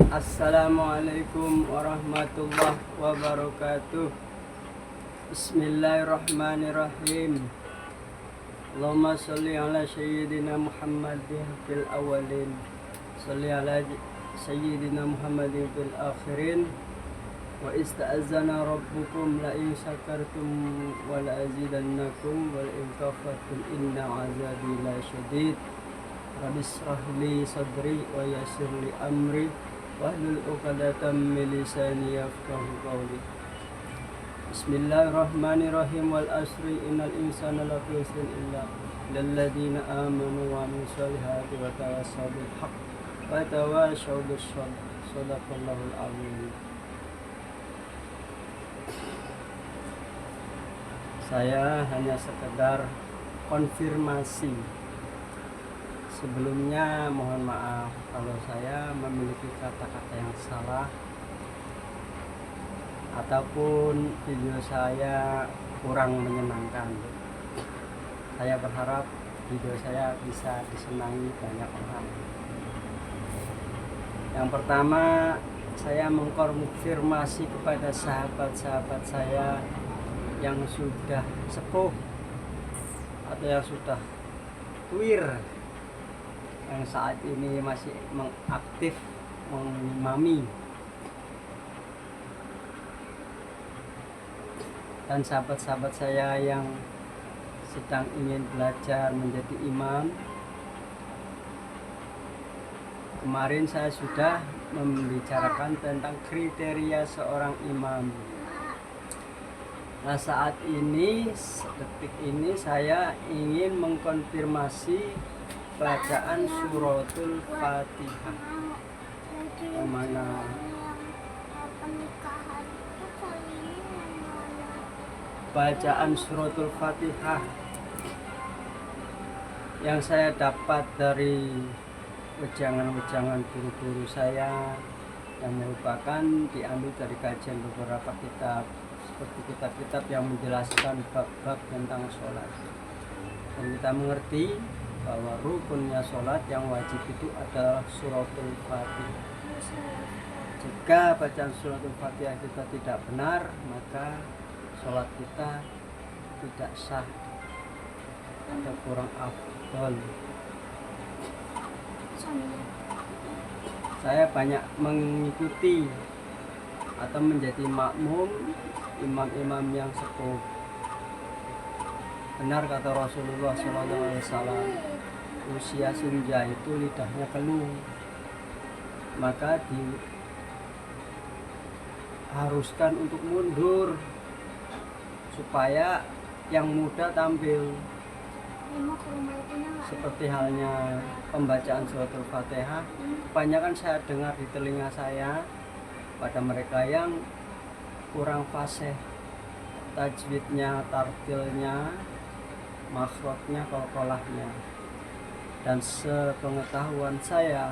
Assalamualaikum warahmatullahi wabarakatuh. Bismillahirrahmanirrahim. Allahumma sholli ala sayyidina Muhammadin fil awalin, sholli ala sayyidina Muhammadin fil akhirin. Wa ista'azana rabbukum la in syakartum wa la azidannakum wa la in kafartum inna azabi la syadid. Rabbi shrah li sadri wa yassir li amri wahlul 'uqdatam min lisani yafqahu qawli. Bismillahirrahmanirrahim. Wal asri innal insana lafi khusrin illa lilladzina amanu wa amilus solihati wa tawassaw bil haqq wa tawassaw bis sabr. Shadaqallahul azim. Saya hanya sekedar konfirmasi. Sebelumnya mohon maaf kalau saya memiliki kata-kata yang salah ataupun video saya kurang menyenangkan. Saya berharap video saya bisa disenangi banyak orang. Yang pertama, saya mengkonfirmasi kepada sahabat-sahabat saya yang sudah sepuh atau yang sudah tuir, yang saat ini masih mengaktif mengimami, dan sahabat-sahabat saya yang sedang ingin belajar menjadi imam. Kemarin saya sudah membicarakan tentang kriteria seorang imam. Nah, saat ini, detik ini saya ingin mengkonfirmasi bacaan suratul Fatihah. Yang mana bacaan suratul Fatihah yang saya dapat dari wejangan-wejangan guru-guru saya yang merupakan diambil dari kajian beberapa kitab, seperti kitab-kitab yang menjelaskan bab-bab tentang sholat. Dan kita mengerti bahwa rukunnya sholat yang wajib itu adalah suratul Fatihah. Jika bacaan suratul Fatihah kita tidak benar, maka sholat kita tidak sah atau kurang afdol. Saya banyak mengikuti atau menjadi makmum imam-imam yang sepuh. Benar kata Rasulullah SAW, usia senja itu lidahnya keluh, maka diharuskan untuk mundur supaya yang muda tampil. Seperti halnya pembacaan suratul Fatihah, kebanyakan saya dengar di telinga saya pada mereka yang kurang fasih, tajwidnya, tartilnya, makhrajnya, qalqalahnya. Dan sepengetahuan saya,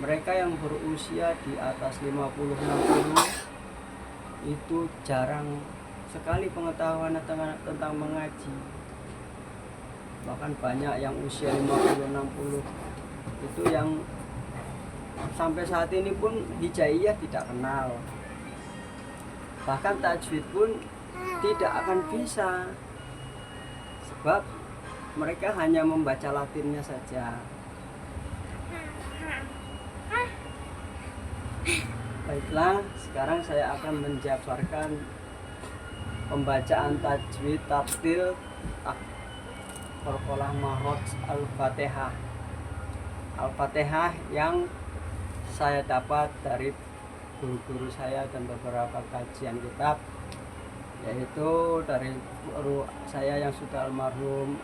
mereka yang berusia di atas 50-60 itu jarang sekali pengetahuan tentang mengaji. Bahkan banyak yang usia 50-60 itu yang sampai saat ini pun hijaiyah tidak kenal. Bahkan tajwid pun tidak akan bisa, sebab mereka hanya membaca Latinnya saja. Baiklah, sekarang saya akan menjabarkan pembacaan tajwid, tartil, qalqalah, makhraj Al-Fatihah. Al-Fatihah yang saya dapat dari guru-guru saya dan beberapa kajian kitab, yaitu dari guru saya yang sudah almarhum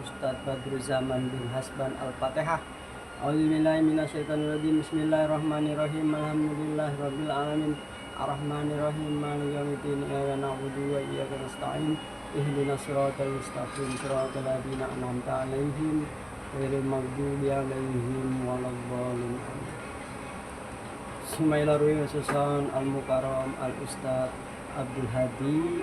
Ustadz Badruzzaman bin Hasban. Al-Fatihah. A'udzubillahi minasyaitonirrajim. Bismillahirrahmanirrahim. Alhamdulillahirabbil alamin. Arrahmanirrahim. Maliki yaumiddin. Iyyaka na'budu wa iyyaka nasta'in. Ihdinas siratal mustaqim. Siratal ladzina an'amta 'alaihim ghairil maghdubi 'alaihim waladdallin. Bismillahirrahmanirrahim. Susan Al-Mukarram Al-Ustadz Abdul Hadi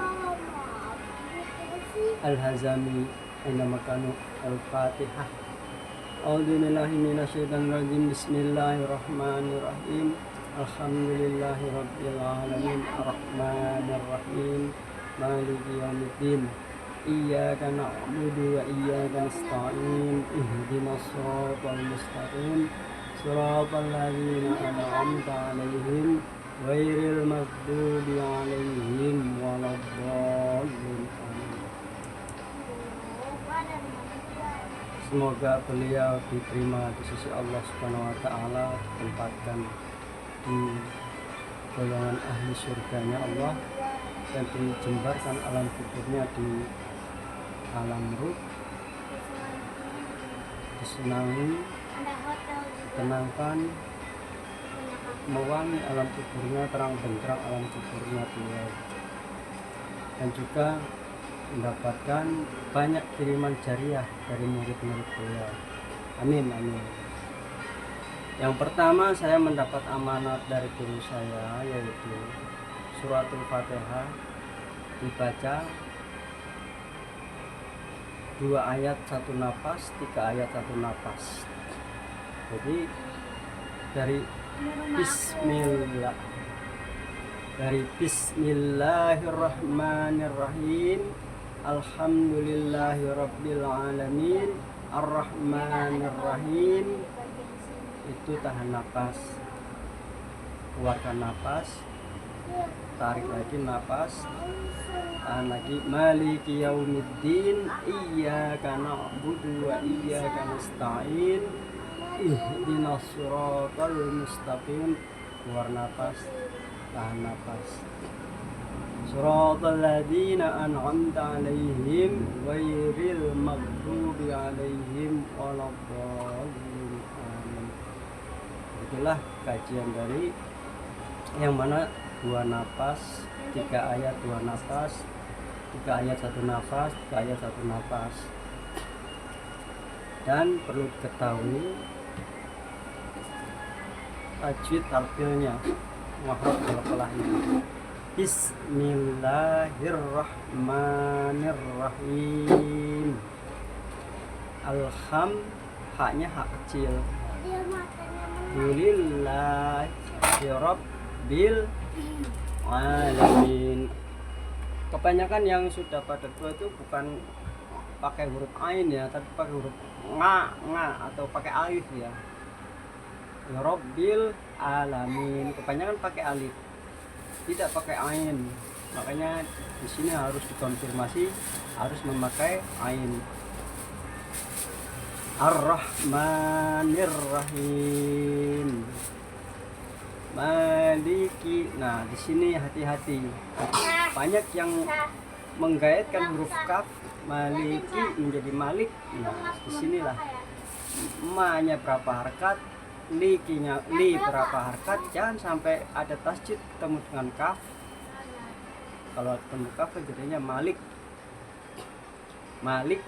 Al-Hazami. Aina makanu Al-Fatihah. A'udzubillahi minasyaitonirrajim. Bismillahirrahmanirrahim. Alhamdulillahi rabbil alamin. Arrahmanirrahim. Maliki yaumiddin. Iyyaka na'budu wa iyyaka nasta'in. Ihdinas siratal mustaqim. Siratal ladzina an'amta 'alaihim ghairil maghdubi 'alaihim waladdallin. Semoga beliau diterima di sisi Allah Subhanahu wa taala, ditempatkan di golongan ahli surganya Allah dan dijembarkan alam kuburnya di alam ruh, disenangi, ditenangkan, mewangi alam kuburnya, terang benderang alam kuburnya beliau, dan juga mendapatkan banyak kiriman jariah dari murid-murid beliau. Amin, amin. Yang pertama, saya mendapat amanat dari guru saya, yaitu suratul Fatihah dibaca 2 ayat 1 nafas, 3 ayat 1 nafas. Jadi dari Bismillahirrahmanirrahim, Alhamdulillahirabbil alamin, Arrahmanirrahim, itu tahan napas, keluarkan napas, tarik lagi napas, tahan lagi. Maliki yaumiddin, iyyaka na'budu wa iyyaka nasta'in, ihdinas siratal mustaqim, keluar napas, tahan napas. Siratal ladzina an'amta 'alaihim ghairil maghdubi 'alaihim waladdallin. Amin. Itulah kajian dari yang mana 2 nafas, 3 ayat 2 nafas, 3 ayat 1 nafas, 3 ayat 1 nafas. Dan perlu diketahui tajwid tartilnya, makhraj qalqalahnya. Bismillahirrahmanirrahim. Alham, haknya hak kecil. Lillahi rabbil alamin. Kebanyakan yang sudah pada tua itu bukan pakai huruf ain ya, tapi pakai huruf nga atau pakai alif ya. Rabbil alamin. Kebanyakan pakai alif, tidak pakai ain. Makanya di sini harus dikonfirmasi, harus memakai ain. Ar-Rahmanir-Rahim. Maliki. Nah, di sini hati-hati. Banyak yang menggaitkan huruf kaf maliki menjadi malik. Nah, disinilah ma-nya berapa harkat, li-nya berapa harkat. Jangan sampai ada tasjid ketemu dengan kaf. Kalau ketemu kaf jadinya malik,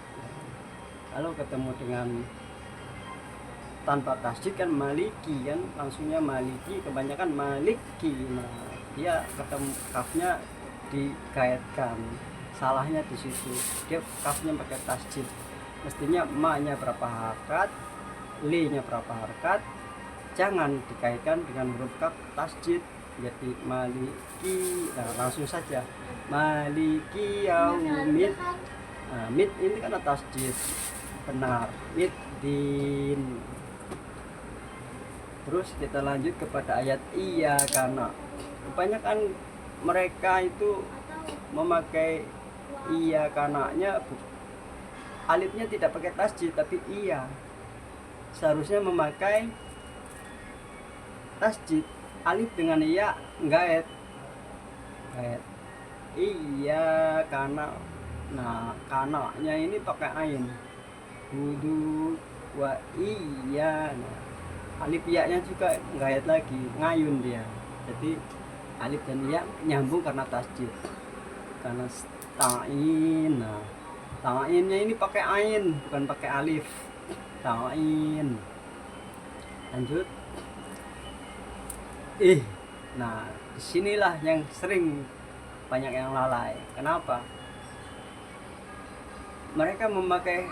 lalu ketemu dengan tanpa tasjid kan maliki, kan langsungnya maliki, kebanyakan maliki. Nah, dia ketemu kafnya dikaitkan, salahnya di situ, dia kafnya pakai tasjid. Mestinya ma-nya berapa harkat, li-nya berapa harkat, jangan dikaitkan dengan huruf kaf tasjid, jadi maliki. Nah, langsung saja maliki yaumid. Nah, mid ini kan tasjid benar, mid din. Terus kita lanjut kepada ayat iya, karena kebanyakan mereka itu memakai iya kananya, alifnya tidak pakai tasjid tapi iya. Seharusnya memakai tasjid, alif dengan iya gaet. Iya karena, nah kananya ini pakai ain. Wudu wa iya. Nah, alif iya-nya juga gaet lagi, ngayun dia. Jadi alif dan iya nyambung karena tasjid. Karena ta'in. Nah, ta'innya ini pakai ain, bukan pakai alif. Ta'in. Lanjut. Nah, disinilah yang sering banyak yang lalai. Kenapa? Mereka memakai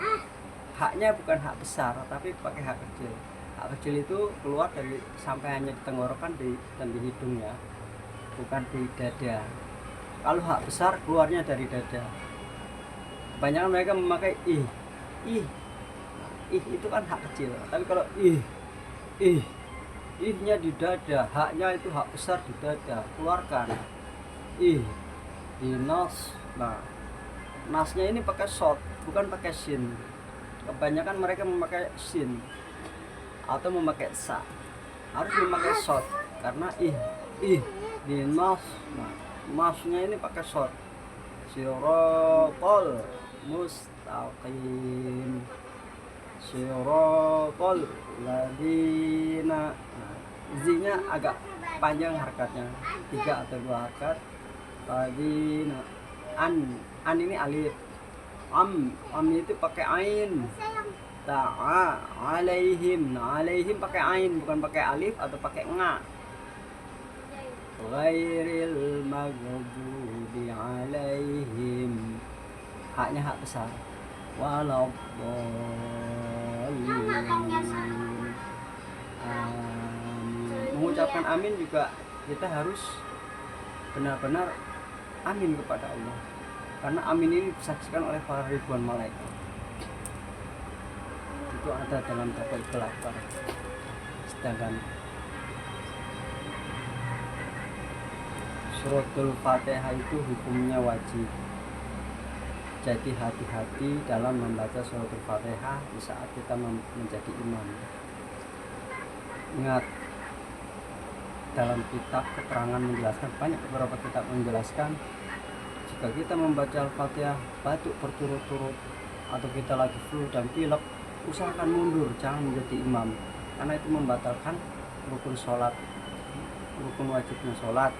haknya bukan hak besar tapi pakai hak kecil. Hak kecil itu keluar dari sampai hanya di tenggorokan dan di hidungnya, bukan di dada. Kalau hak besar keluarnya dari dada. Kebanyakan mereka memakai ih itu kan hak kecil. Tapi kalau ihnya di dada, haknya itu hak besar di dada, keluarkan ih di nas. Nah, nasnya ini pakai short, bukan pakai sin. Kebanyakan mereka memakai sin atau memakai sa, harus memakai short karena ih di nas. Nah, nasnya ini pakai short. Sirotol mustaqim, sirotol ladina. Nah, zinya agak panjang harakatnya, 3 atau 2 harakat. Ladina, an ini alif. Am itu pakai ain. Ta'a alaihim. Nah, alaihim pakai ain, bukan pakai alif atau pakai nga. Ghairil maghdubi alaihim, haknya hak besar. Waladdallin. Mengucapkan amin juga kita harus benar-benar amin kepada Allah, karena amin ini disaksikan oleh para ribuan malaikat. Itu ada dalam tafsir Al-Akbar. Sedangkan suratul Fatihah itu hukumnya wajib. Jadi hati-hati dalam membaca suratul Fatihah di saat kita menjadi imam. Ingat, dalam kitab keterangan menjelaskan, banyak beberapa kitab menjelaskan, jika kita membaca Al-Fatihah batuk berturut-turut atau kita lagi flu dan pilek, usahakan mundur, jangan menjadi imam, karena itu membatalkan rukun sholat, rukun wajibnya sholat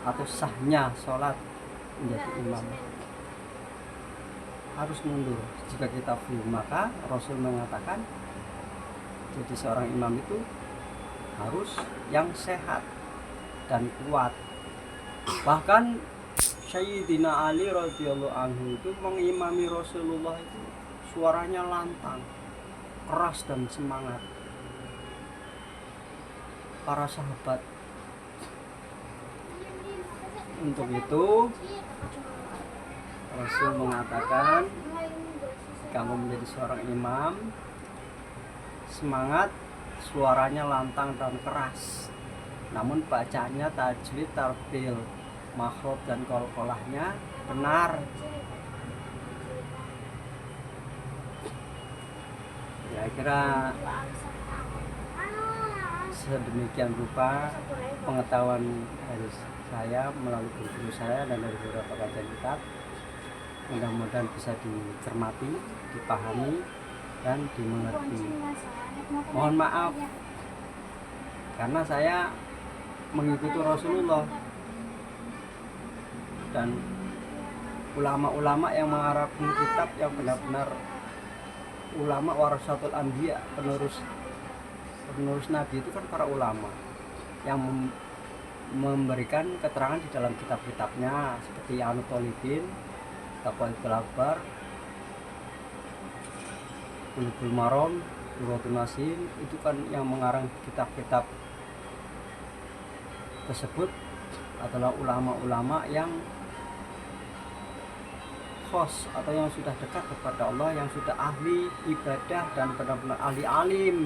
atau sahnya sholat menjadi imam. Harus mundur jika kita flu. Maka Rasul mengatakan, jadi seorang imam itu harus yang sehat dan kuat. Bahkan Sayyidina Ali radhiyallahu anhu itu mengimami Rasulullah itu suaranya lantang, keras dan semangat. Para sahabat untuk itu Rasul mengatakan, kamu menjadi seorang imam, semangat, suaranya lantang dan keras, namun bacaannya tajwid, tartil, makhraj dan qalqalahnya benar. Ya, kira sedemikian rupa pengetahuan dari saya melalui guru saya dan dari beberapa kajian kitab. Mudah-mudahan bisa dicermati, dipahami, dan dimengerti. Mohon maaf karena saya mengikuti Rasulullah dan ulama-ulama yang mengarahkan kitab yang benar-benar ulama warasatul anbiya, penerus Nabi itu kan para ulama yang memberikan keterangan di dalam kitab-kitabnya seperti Anu Tolibin, Tafsir Al-Akbar, Bulughul Maram, Durratun Nasim. Itu kan yang mengarang kitab-kitab tersebut adalah ulama-ulama yang khos atau yang sudah dekat kepada Allah, yang sudah ahli ibadah dan benar-benar ahli alim.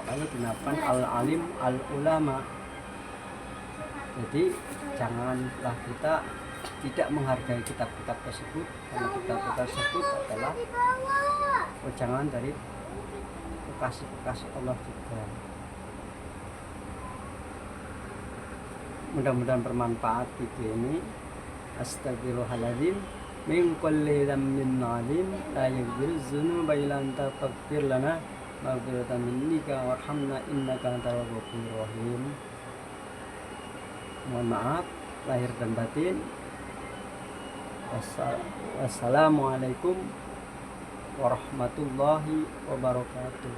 Makanya dinamakan al-alim al-ulama. Jadi janganlah kita tidak menghargai kitab-kitab tersebut, karena kitab-kitab tersebut adalah wejangan dari kekasih-kekasih Allah juga. Mudah-mudahan bermanfaat video ini. Astagfirullahaladzim min kulli dhanbin alim la yaghfiru dzunuba illa anta faghfir lana maghfiratan minnika warhamna innaka antal ghafurur rahim. Mohon maaf lahir dan batin. Wassalamualaikum warahmatullahi wabarakatuh.